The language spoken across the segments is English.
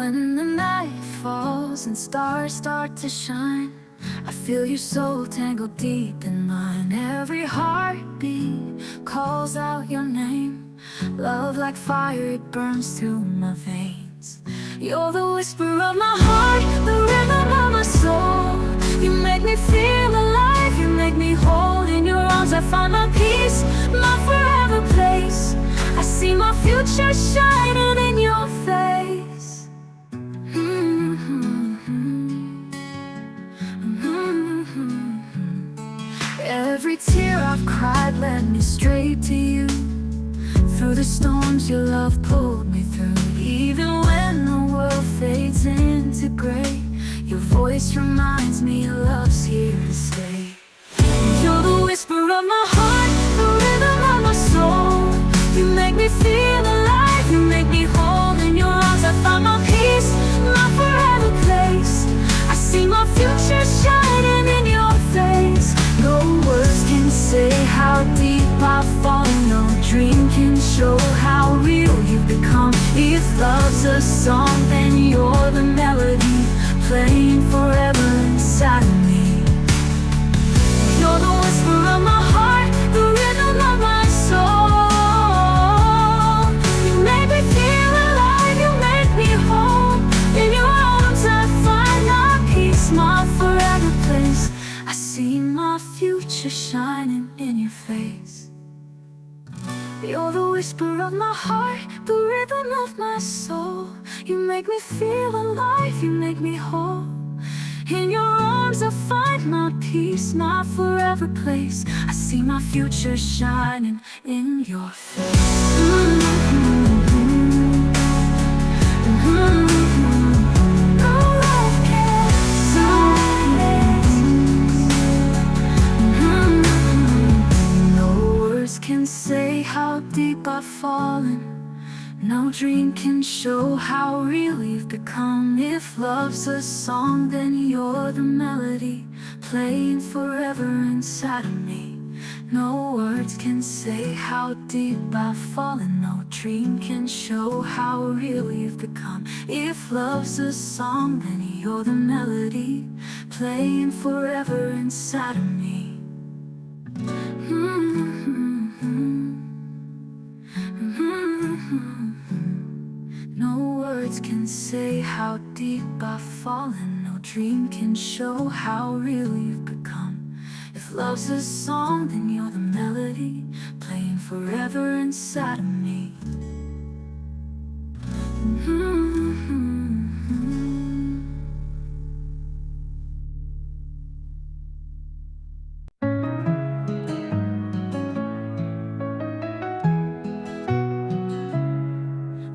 When the night falls and stars start to shine, I feel your soul tangled deep in mine. Every heartbeat calls out your name. Love like fire, it burns through my veins. You're the whisper of my heart, the rhythm of my soul. You make me feel alive, you make me whole. In your arms I find my peace, my forever place. I see my future shining in your face. Every tear I've cried led me straight to you. Through the storms your love pulled me through. Even when the world fades into gray, your voice reminds me love's here to stay. You're the whisper of my heart, the rhythm of my soul. You make me feel alive, you make me whole. In your arms I find my peace, my forever place. I see my future shining in your face. No words can say how deep I've fallen. No dream can show how real you've become. If love's a song, then you're the melody playing forever inside of me. You're the whisper of my heart, the rhythm of my soul. You make me feel alive, you make me whole. In your arms I find my peace, my forever place. I see my future shining in your face. You're the whisper of my heart, the rhythm of my soul. You make me feel alive, you make me whole. In your arms I find my peace, my forever place. I see my future shining in your face. No love can silence. No words can say how deep I've fallen. No dream can show how real you've become. If love's a song, then you're the melody playing forever inside of me. No words can say how deep I've fallen. No dream can show how real you've become. If love's a song, then you're the melody playing forever inside of me. No words can say how deep I've fallen. No dream can show how real you've become. If love's a song, then you're the melody playing forever inside of me.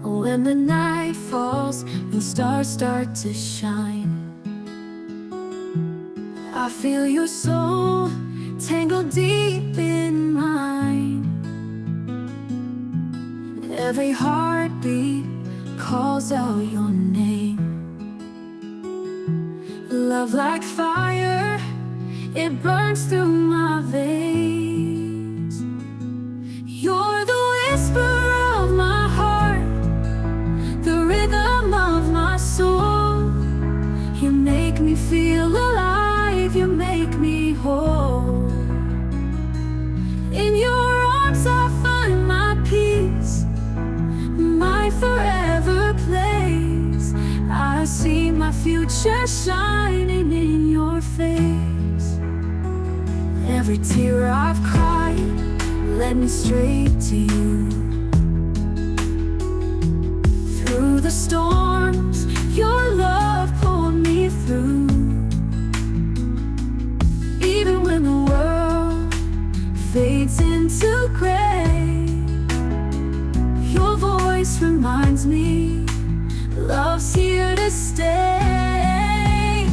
When the night falls and stars start to shine, I feel your soul tangled deep in mine. Every heartbeat calls out your name. Love like fire, it burns through my veins. You're the whisper of my heart, the rhythm of my soul. You make me feel alive, you make me whole. In your arms I find my peace, my forever place. I see my future shining in your face. Every tear I've cried led me straight to you. Through the storms, your love pulled me through. Even when the world fades into gray, your voice reminds me love's here to stay.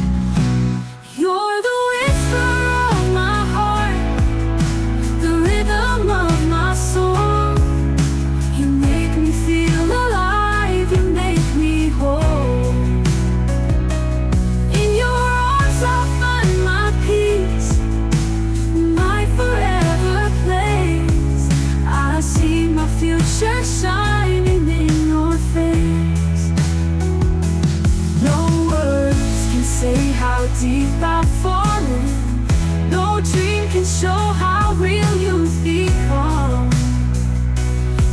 You're the whisper of my heart, the rhythm of my soul. You make me feel alive, you make me whole. In your arms I find my peace, my forever place. I see my future shining in your face. deep I've fallen. No dream can show how real you've become.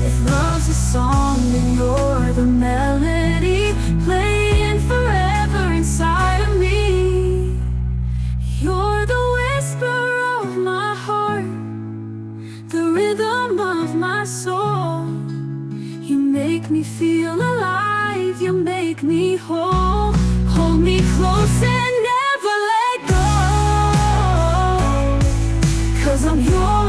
If love's a song, then you're the melody playing forever inside of me. You're the whisper of my heart, the rhythm of my soul. You make me feel alive, you make me whole. Hold me close and never let go, 'cause I'm yours.